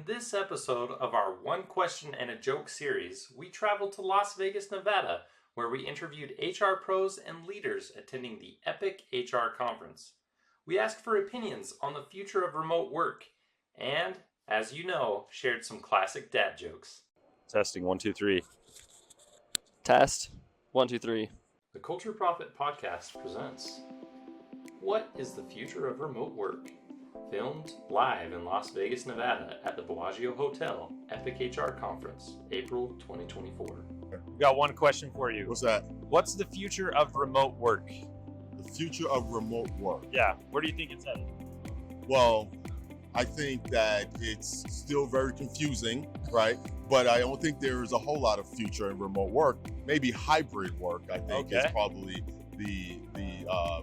this episode of our One Question and a Joke series, we traveled to Las Vegas, Nevada, where we interviewed HR pros and leaders attending the Epic HR conference. We asked for opinions on the future of remote work and, as you know, shared some classic dad jokes. Testing, 1, 2, 3. Test, 1, 2, 3. The Culture Profit Podcast presents What is the Future of Remote Work? Filmed live in Las Vegas, Nevada at the Bellagio Hotel, Epic HR Conference, April 2024. We got one question for you. What's that? What's the future of remote work? The future of remote work. Yeah, where do you think it's headed? Well, I think that it's still very confusing, right? But I don't think there is a whole lot of future in remote work. Maybe hybrid work, I think, is probably the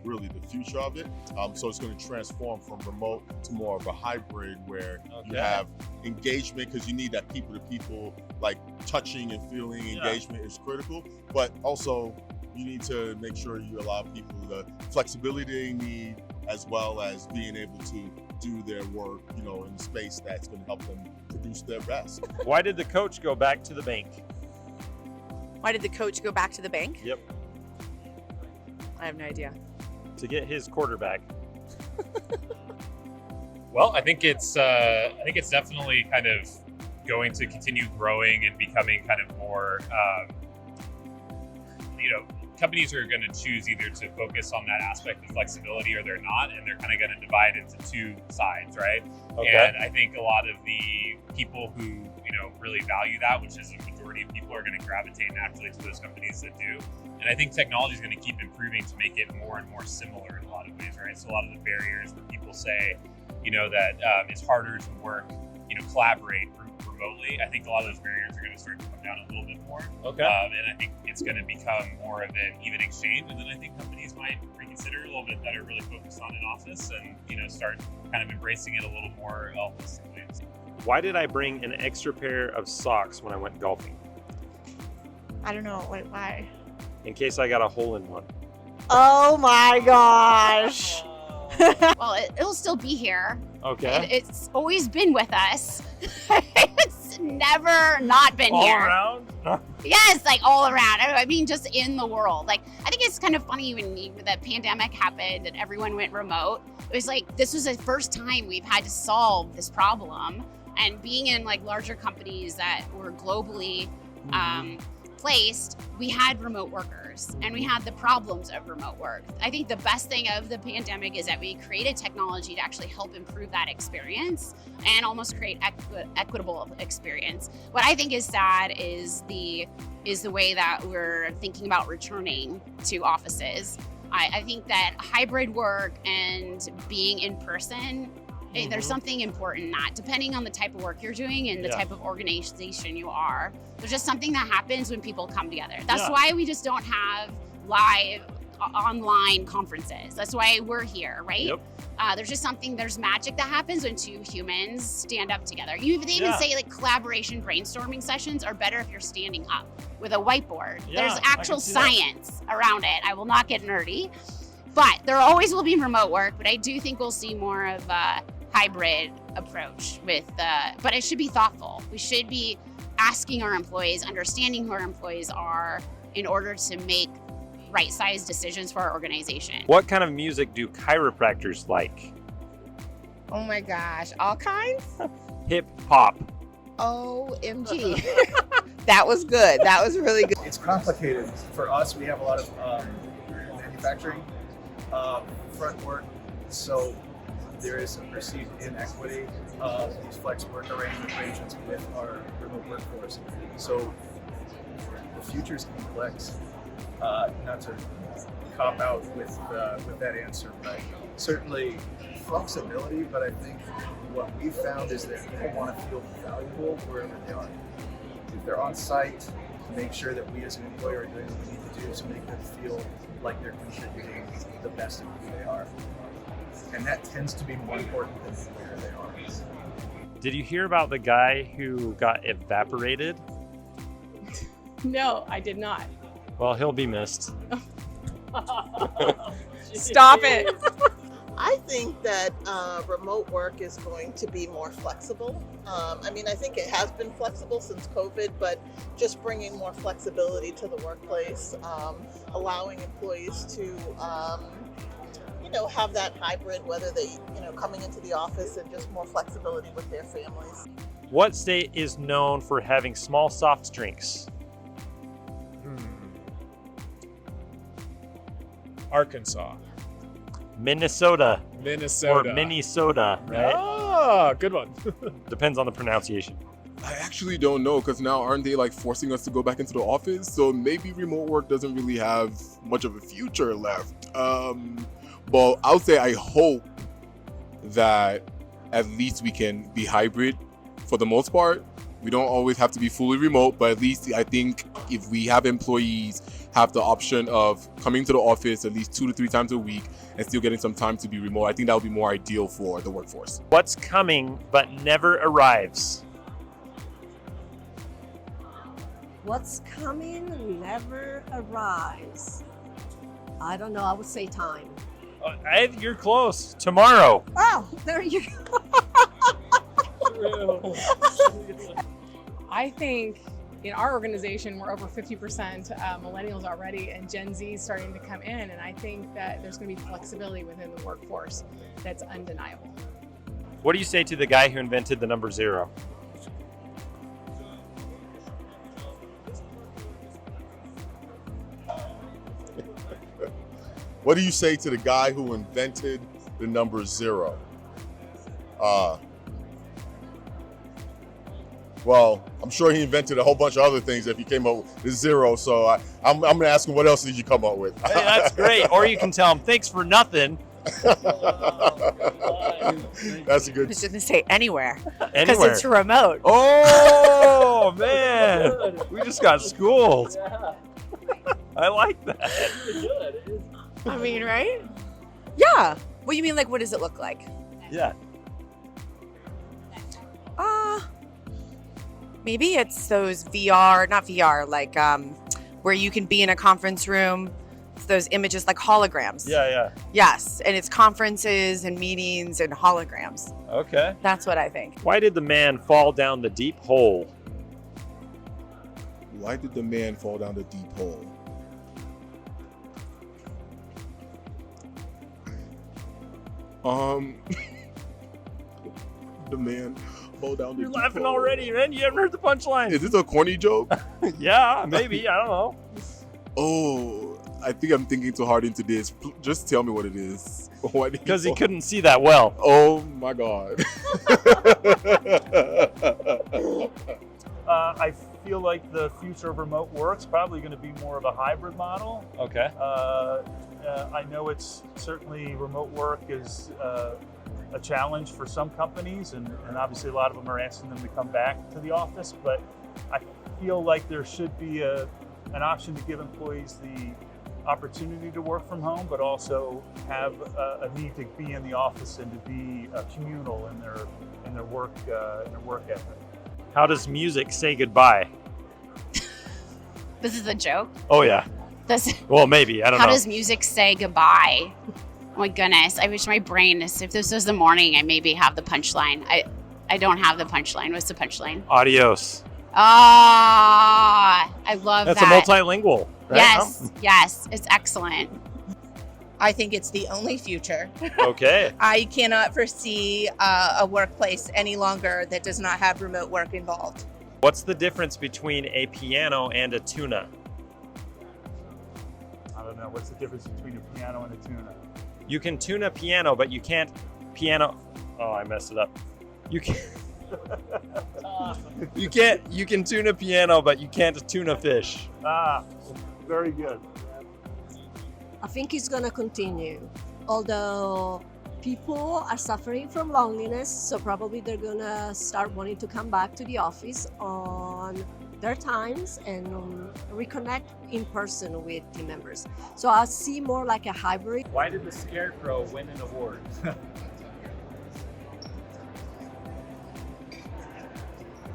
really the future of it. So it's going to transform from remote to more of a hybrid where you have engagement, because you need that people-to-people, like touching and feeling engagement is critical. But also you need to make sure you allow people the flexibility they need, as well as being able to do their work, in a space that's going to help them produce their best. Why did the coach go back to the bank? Why did the coach go back to the bank? Yep. I have no idea. To get his quarterback. Well, I think it's definitely kind of going to continue growing and becoming kind of more, companies are going to choose either to focus on that aspect of flexibility or they're not, and they're kind of going to divide into two sides, right? Okay. And I think a lot of the people who, really value that, which is a majority of people, are going to gravitate naturally to those companies that do. And I think technology is going to keep improving to make it more and more similar in a lot of ways, right? So a lot of the barriers where people say, that it's harder to work, collaborate remotely, I think a lot of those barriers are going to start to come down a little bit more. Okay. And I think it's going to become more of an even exchange. And then I think companies might reconsider a little bit that are really focused on an office and, start kind of embracing it a little more holistically. Why did I bring an extra pair of socks when I went golfing? I don't know. Why? In case I got a hole in one. Oh my gosh. Well, it'll still be here. Okay. It's always been with us. It's never not been all here. All around? Yes, like all around. I mean, just in the world. Like, I think it's kind of funny when the pandemic happened and everyone went remote. It was like, this was the first time we've had to solve this problem. And being in like larger companies that were globally placed, we had remote workers and we had the problems of remote work. I think the best thing of the pandemic is that we created technology to actually help improve that experience and almost create equitable experience. What I think is sad is the way that we're thinking about returning to offices. I think that hybrid work and being in person, there's something important in that, depending on the type of work you're doing and the type of organization you are. There's just something that happens when people come together. That's why we just don't have live online conferences. That's why we're here, right? Yep. There's magic that happens when two humans stand up together. They even say like collaboration brainstorming sessions are better if you're standing up with a whiteboard. There's actual science around it. I will not get nerdy, but there always will be remote work, but I do think we'll see more of a hybrid approach but it should be thoughtful. We should be asking our employees, understanding who our employees are in order to make right-sized decisions for our organization. What kind of music do chiropractors like? Oh my gosh, all kinds? Hip hop. OMG. That was good. That was really good. It's complicated. For us, we have a lot of manufacturing front work, so there is a perceived inequity of these flex work arrangements with our remote workforce. So the future is complex. Not to cop out with that answer, but certainly flexibility. But I think what we've found is that people want to feel valuable wherever they are. If they're on site, make sure that we as an employer are doing what we need to do to make them feel like they're contributing the best of who they are. And that tends to be more important than where they are. Did you hear about the guy who got evaporated? No, I did not. Well, he'll be missed. Stop it. I think that remote work is going to be more flexible. I think it has been flexible since COVID, but just bringing more flexibility to the workplace, allowing employees to, have that hybrid, whether they, coming into the office and just more flexibility with their families. What state is known for having small soft drinks? Arkansas. Minnesota. Minnesota. Or Minnesota, right? Ah, good one. Depends on the pronunciation. I actually don't know, because now aren't they like forcing us to go back into the office? So maybe remote work doesn't really have much of a future left. But I would say I hope that at least we can be hybrid for the most part. We don't always have to be fully remote, but at least I think if we have employees have the option of coming to the office at least 2 to 3 times a week and still getting some time to be remote, I think that would be more ideal for the workforce. What's coming but never arrives? What's coming never arrives. I don't know. I would say time. You're close. Tomorrow. Oh, there you go. I think in our organization, we're over 50% millennials already, and Gen Z is starting to come in. And I think that there's going to be flexibility within the workforce that's undeniable. What do you say to the guy who invented the number 0? What do you say to the guy who invented the number 0? Well, I'm sure he invented a whole bunch of other things if he came up with 0. So I'm going to ask him, what else did you come up with? Hey, that's great. Or you can tell him, thanks for nothing. That's a good. I was just going to say anywhere. Because Anywhere. it's remote. Oh, man. We just got schooled. I like that. I mean, right? Yeah. What do you mean, like, what does it look like? Yeah. Maybe it's those VR, not VR, like where you can be in a conference room. It's those images like holograms. Yeah. Yes, and it's conferences and meetings and holograms. Okay. That's what I think. Why did the man fall down the deep hole? Why did the man fall down the deep hole? The man fall down the You're deep laughing hole. already, man. You haven't heard the punchline. Is this a corny joke? Yeah, maybe. I don't know. Oh, I think I'm thinking too hard into this. Just tell me what it is. Because he couldn't see that well. Oh my God. I feel like the future of remote work's probably going to be more of a hybrid model. Okay. I know it's certainly remote work is a challenge for some companies, and obviously a lot of them are asking them to come back to the office, but I feel like there should be an option to give employees the opportunity to work from home, but also have a need to be in the office and to be communal in their work ethic. How does music say goodbye? This is a joke. Oh, yeah. Well, maybe. I don't know. How does music say goodbye? Oh my goodness. I wish my brain, if this was the morning, I maybe have the punchline. I don't have the punchline. What's the punchline? Adios. Ah, I love That's that. a multilingual. Right? Yes. It's excellent. I think it's the only future. Okay. I cannot foresee a workplace any longer that does not have remote work involved. What's the difference between a piano and a tuna? I don't know. What's the difference between a piano and a tuna? You can tune a piano, but you can't piano. Oh, I messed it up. You can tune a piano, but you can't tune a fish. Ah, very good. I think it's going to continue, although people are suffering from loneliness, so probably they're going to start wanting to come back to the office on their times and reconnect in person with team members. So I see more like a hybrid. Why did the Scarecrow win an award?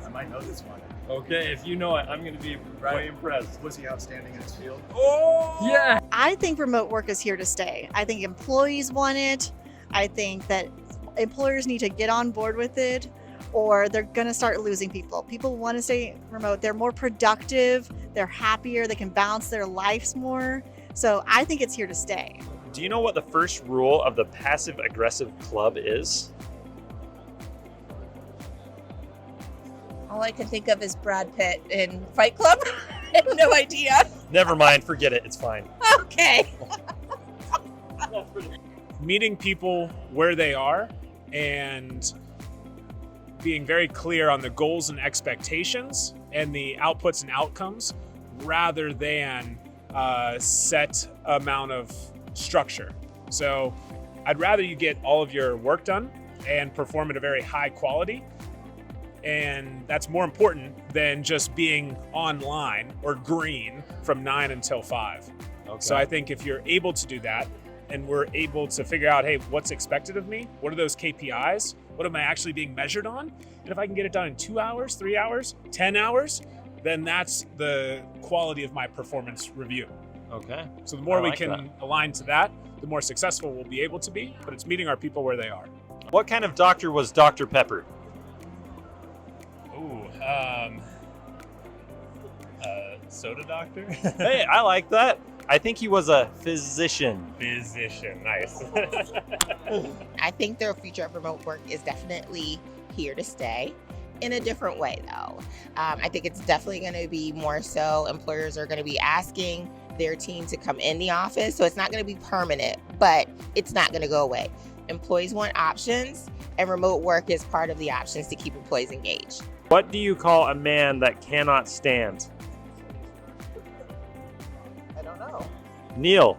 I might know this one. Okay, if you know it, I'm going to be quite impressed. Was he outstanding in his field? Oh! Yeah! I think remote work is here to stay. I think employees want it. I think that employers need to get on board with it, or they're going to start losing people. People want to stay remote. They're more productive. They're happier. They can balance their lives more. So I think it's here to stay. Do you know what the first rule of the passive aggressive club is? All I can think of is Brad Pitt in Fight Club. I have no idea. Never mind, forget it, it's fine. Okay. Meeting people where they are and being very clear on the goals and expectations and the outputs and outcomes rather than set amount of structure. So I'd rather you get all of your work done and perform at a very high quality. And that's more important than just being online or green from 9 until 5. Okay. So I think if you're able to do that and we're able to figure out, hey, what's expected of me? What are those KPIs? What am I actually being measured on? And if I can get it done in 2 hours, 3 hours, 10 hours, then that's the quality of my performance review. Okay. So the more I we like can that. align to that, the more successful we'll be able to be, but it's meeting our people where they are. What kind of doctor was Dr. Pepper? Ooh, soda doctor? Hey, I like that. I think he was a physician. Physician, nice. I think the future of remote work is definitely here to stay. In a different way, though. I think it's definitely going to be more so employers are going to be asking their team to come in the office. So it's not going to be permanent, but it's not going to go away. Employees want options, and remote work is part of the options to keep employees engaged. What do you call a man that cannot stand? I don't know. Neil.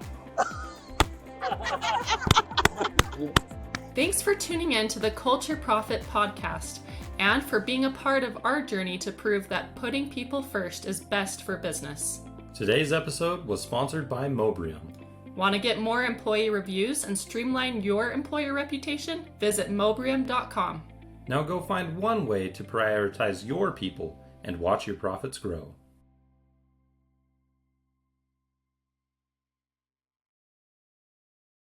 Thanks for tuning in to the Culture Profit podcast and for being a part of our journey to prove that putting people first is best for business. Today's episode was sponsored by Mobrium. Want to get more employee reviews and streamline your employer reputation? Visit mobrium.com. Now go find one way to prioritize your people and watch your profits grow.